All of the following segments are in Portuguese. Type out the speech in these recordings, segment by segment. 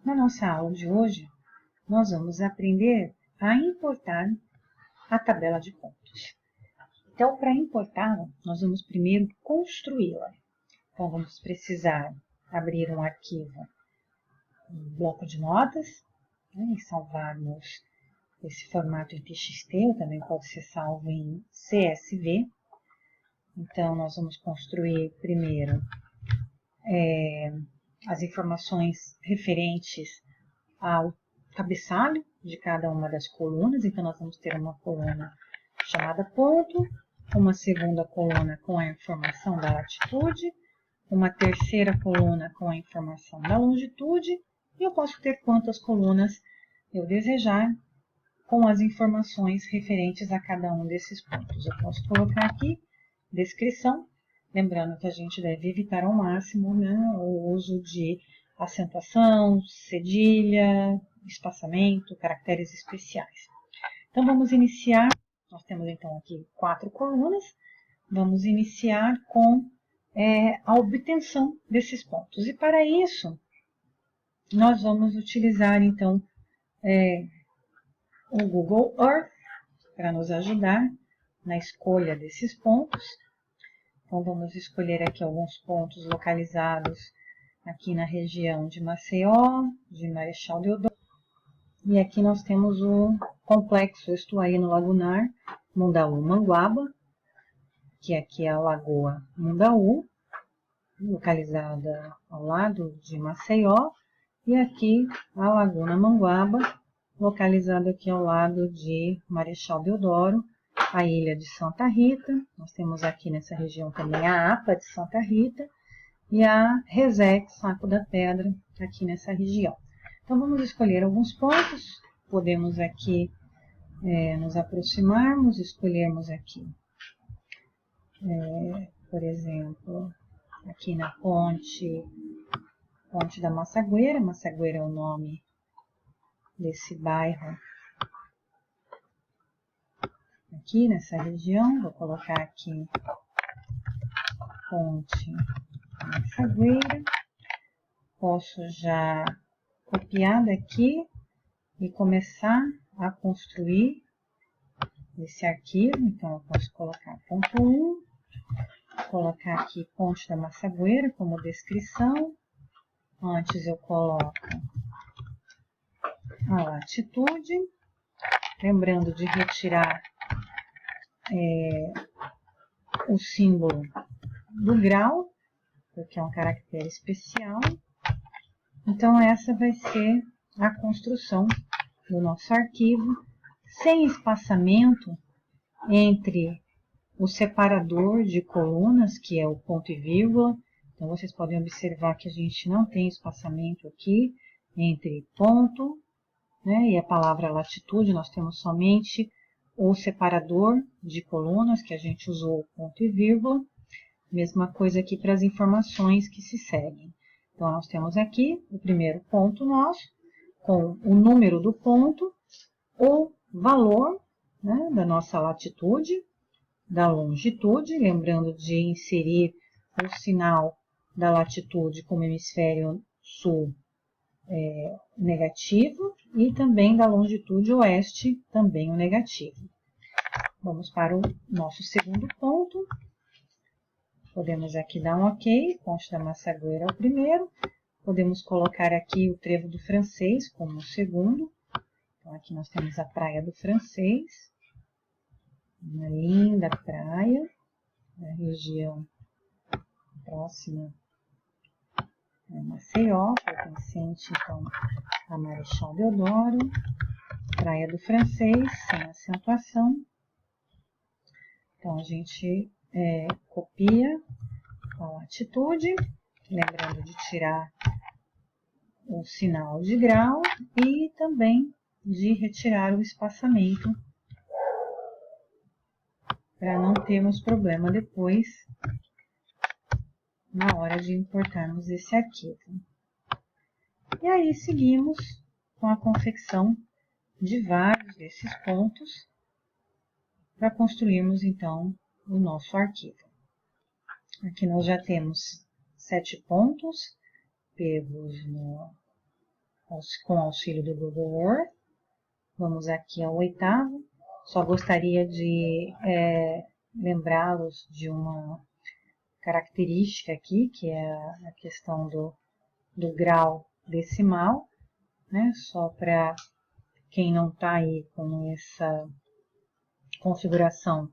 Na nossa aula de hoje, nós vamos aprender a importar a tabela de pontos. Então, para importá-la, nós vamos primeiro construí-la. Então, vamos precisar abrir um arquivo, um bloco de notas, né, e salvarmos esse formato em TXT, ou também pode ser salvo em CSV. Então, nós vamos construir primeiro as informações referentes ao cabeçalho de cada uma das colunas. Então, nós vamos ter uma coluna chamada ponto, uma segunda coluna com a informação da latitude, uma terceira coluna com a informação da longitude, e eu posso ter quantas colunas eu desejar com as informações referentes a cada um desses pontos. Eu posso colocar aqui descrição, lembrando que a gente deve evitar ao máximo, né, o uso de acentuação, cedilha, espaçamento, caracteres especiais. Então, vamos iniciar. Nós temos então aqui 4 colunas. Vamos iniciar com a obtenção desses pontos. E para isso, nós vamos utilizar então o Google Earth para nos ajudar na escolha desses pontos. Então, vamos escolher aqui alguns pontos localizados aqui na região de Maceió, de Marechal Deodoro. E aqui nós temos o complexo estuarino lagunar Mundaú-Manguaba, que aqui é a Lagoa Mundaú, localizada ao lado de Maceió, e aqui a Laguna Manguaba, localizada aqui ao lado de Marechal Deodoro, a ilha de Santa Rita. Nós temos aqui nessa região também a APA de Santa Rita e a Resex, Saco da Pedra, aqui nessa região. Então, vamos escolher alguns pontos. Podemos aqui nos aproximarmos, escolhermos aqui, por exemplo, aqui na Ponte da Massagueira. Massagueira é o nome desse bairro aqui nessa região. Vou colocar aqui Ponte da Massagueira. Posso já copiar daqui e começar a construir esse arquivo. Então, eu posso colocar ponto 1, colocar aqui Ponte da Massagueira como descrição. Antes eu coloco a latitude, lembrando de retirar o símbolo do grau, porque é um caractere especial. Então, essa vai ser a construção do nosso arquivo, sem espaçamento entre o separador de colunas, que é o ponto e vírgula. Então, vocês podem observar que a gente não tem espaçamento aqui entre ponto, né, e a palavra latitude. Nós temos somente o separador de colunas, que a gente usou o ponto e vírgula. Mesma coisa aqui para as informações que se seguem. Então, nós temos aqui o primeiro ponto nosso, com o número do ponto, o valor, né, da nossa latitude, da longitude, lembrando de inserir o sinal da latitude como hemisfério sul negativo, e também da longitude oeste, também o negativo. Vamos para o nosso segundo ponto. Podemos aqui dar um OK, Ponte da Massagueira é o primeiro. Podemos colocar aqui o Trevo do Francês como o segundo. Então, aqui nós temos a Praia do Francês, uma linda praia, da região próxima a Maceió, pertencente então a Marechal Deodoro. Praia do Francês, sem acentuação. Então, a gente copia a latitude, lembrando de tirar o sinal de grau e também de retirar o espaçamento para não termos problema depois na hora de importarmos esse arquivo. E aí seguimos com a confecção de vários desses pontos para construirmos então o nosso arquivo. Aqui nós já temos 7 pontos pegos no com auxílio do Google Earth. Vamos aqui ao 8º. Só gostaria de lembrá-los de uma característica aqui, que é a questão do grau decimal, né? Só para quem não está aí com essa configuração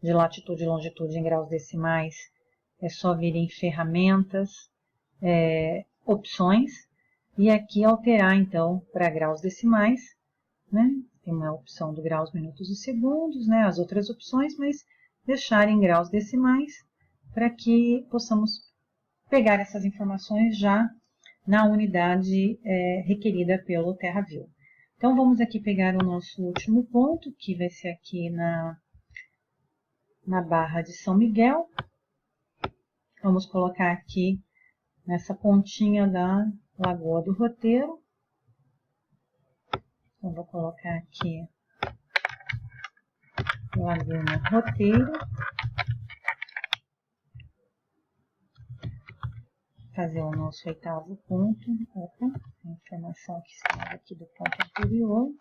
de latitude e longitude em graus decimais, é só vir em ferramentas, opções, e aqui alterar então para graus decimais, né? Tem uma opção do graus, minutos e segundos, né? As outras opções, mas deixar em graus decimais para que possamos pegar essas informações já na unidade requerida pelo TerraView. Então, vamos aqui pegar o nosso último ponto, que vai ser aqui na Barra de São Miguel. Vamos colocar aqui nessa pontinha da Lagoa do Roteiro. Então, vou colocar aqui Laguna Roteiro. Fazer o nosso 8º ponto. Opa, a informação que estava aqui do ponto anterior.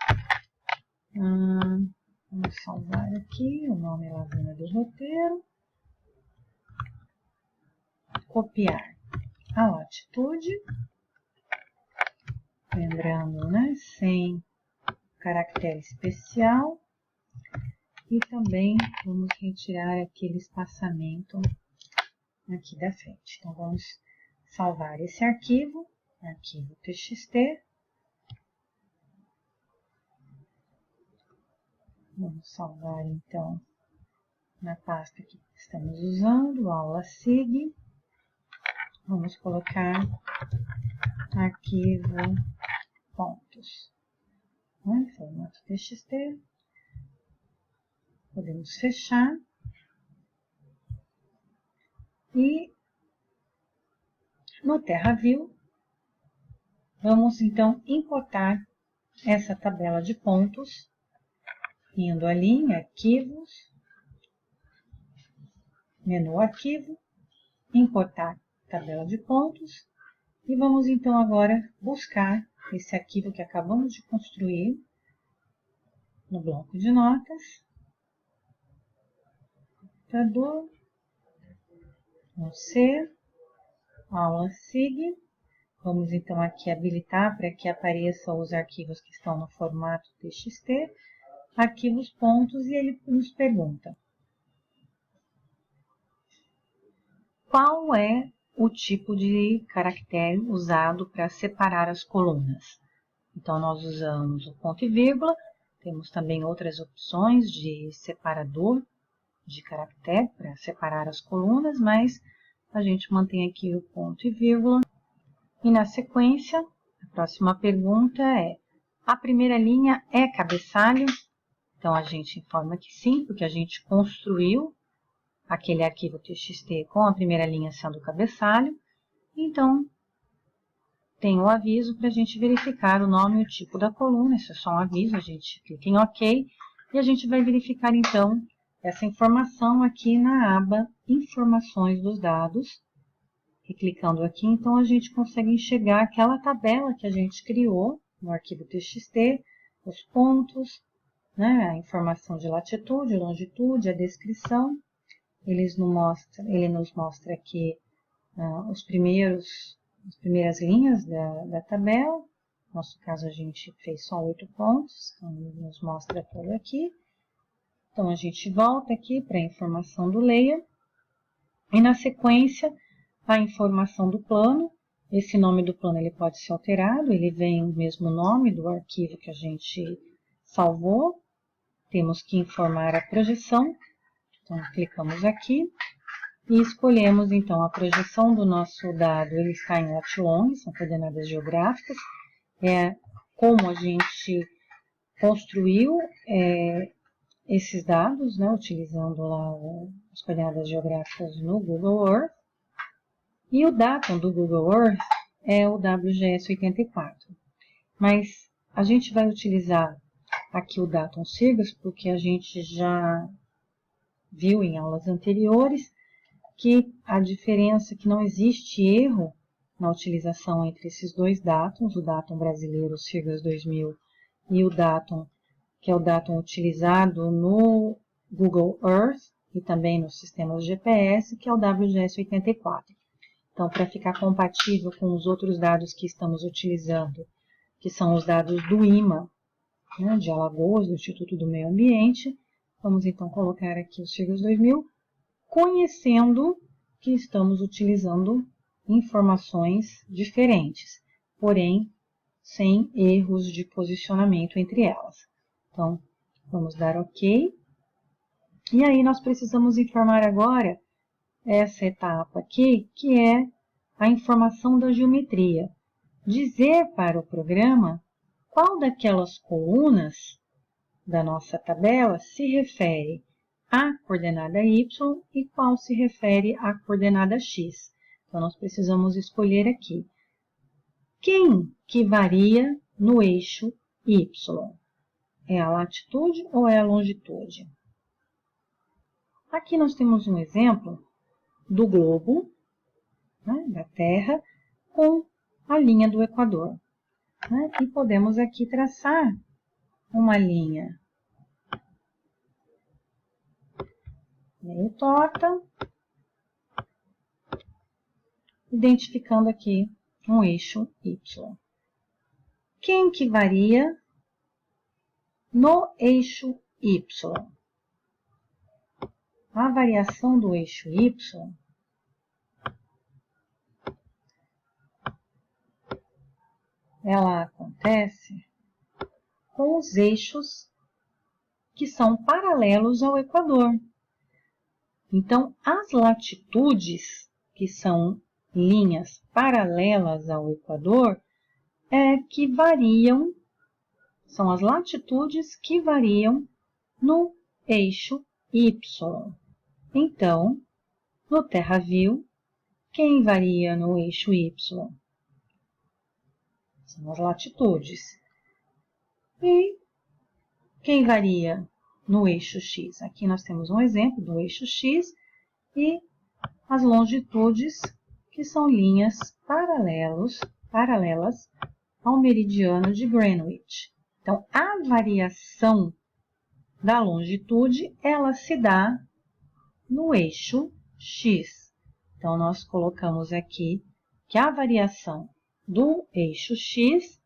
Vamos salvar aqui, o nome é Laguna do Roteiro. Copiar a latitude. Lembrando, né, sem caractere especial. E também vamos retirar aquele espaçamento aqui da frente. Então, vamos salvar esse arquivo TXT. Vamos salvar, então, na pasta que estamos usando, aula SIG. Vamos colocar arquivo pontos, né? Formato TXT. Podemos fechar. E no TerraView, vamos então importar essa tabela de pontos, indo ali em Arquivos, menu Arquivo, importar tabela de pontos, e vamos então agora buscar esse arquivo que acabamos de construir no bloco de notas, computador, no C, aula SIG. Vamos então aqui habilitar para que apareçam os arquivos que estão no formato TXT, arquivos pontos, e ele nos pergunta qual é o tipo de caractere usado para separar as colunas. Então, nós usamos o ponto e vírgula, temos também outras opções de separador de caractere para separar as colunas, mas a gente mantém aqui o ponto e vírgula. E na sequência, a próxima pergunta é: a primeira linha é cabeçalho? Então, a gente informa que sim, porque a gente construiu aquele arquivo TXT com a primeira linha sendo cabeçalho. Então, tem o aviso para a gente verificar o nome e o tipo da coluna. Isso é só um aviso, a gente clica em OK. E a gente vai verificar, então, essa informação aqui na aba Informações dos Dados. E clicando aqui, então, a gente consegue enxergar aquela tabela que a gente criou no arquivo TXT, os pontos, né, a informação de latitude, longitude, a descrição. Ele nos mostra aqui as primeiras linhas da tabela. No nosso caso, a gente fez só 8 pontos, então ele nos mostra tudo aqui. Então, a gente volta aqui para a informação do layer. E na sequência, a informação do plano. Esse nome do plano ele pode ser alterado, ele vem o mesmo nome do arquivo que a gente salvou. Temos que informar a projeção. Então, clicamos aqui e escolhemos, então, a projeção do nosso dado. Ele está em lat long, são coordenadas geográficas. É como a gente construiu esses dados, né, utilizando lá as coordenadas geográficas no Google Earth. E o datum do Google Earth é o WGS84. Mas a gente vai utilizar aqui o datum Cirrus porque a gente já viu em aulas anteriores que a diferença é que não existe erro na utilização entre esses dois datums, o datum brasileiro, siglas 2000, e o datum, que é o datum utilizado no Google Earth e também nos sistemas GPS, que é o WGS84. Então, para ficar compatível com os outros dados que estamos utilizando, que são os dados do IMA, né, de Alagoas, do Instituto do Meio Ambiente, vamos então colocar aqui os siglas 2000, conhecendo que estamos utilizando informações diferentes, porém sem erros de posicionamento entre elas. Então, vamos dar OK. E aí nós precisamos informar agora essa etapa aqui, que é a informação da geometria. Dizer para o programa qual daquelas colunas da nossa tabela se refere à coordenada y e qual se refere à coordenada x. Então, nós precisamos escolher aqui. Quem que varia no eixo y? É a latitude ou é a longitude? Aqui nós temos um exemplo do globo, né, da Terra, com a linha do Equador. Né, e podemos aqui traçar uma linha meio torta, identificando aqui um eixo y. Quem que varia no eixo y? A variação do eixo y ela acontece com os eixos que são paralelos ao Equador. Então, as latitudes, que são linhas paralelas ao Equador, que variam, são as latitudes que variam no eixo y. Então, no TerraView, quem varia no eixo y? São as latitudes. E quem varia no eixo x? Aqui nós temos um exemplo do eixo x e as longitudes, que são linhas paralelas ao meridiano de Greenwich. Então, a variação da longitude, ela se dá no eixo x. Então, nós colocamos aqui que a variação do eixo x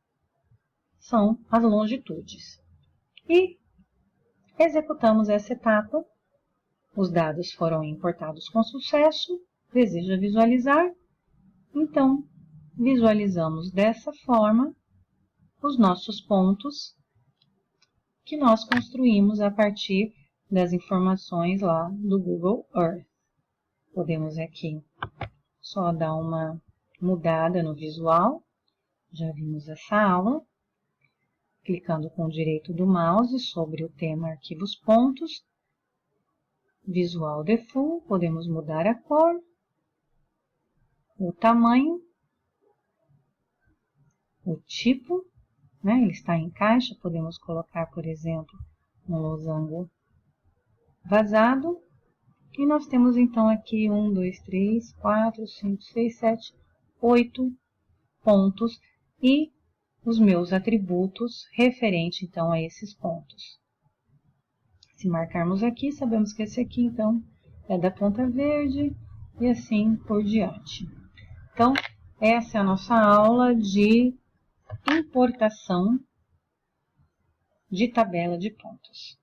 são as longitudes. E executamos essa etapa. Os dados foram importados com sucesso. Deseja visualizar? Então, visualizamos dessa forma os nossos pontos que nós construímos a partir das informações lá do Google Earth. Podemos aqui só dar uma mudada no visual. Já vimos essa aula. Clicando com o direito do mouse sobre o tema Arquivos Pontos. Visual Default, podemos mudar a cor, o tamanho, o tipo, né? Ele está em caixa, podemos colocar, por exemplo, um losango vazado. E nós temos então aqui 1, 2, 3, 4, 5, 6, 7, 8 pontos e os meus atributos referente então a esses pontos. Se marcarmos aqui, sabemos que esse aqui então é da planta verde e assim por diante. Então, essa é a nossa aula de importação de tabela de pontos.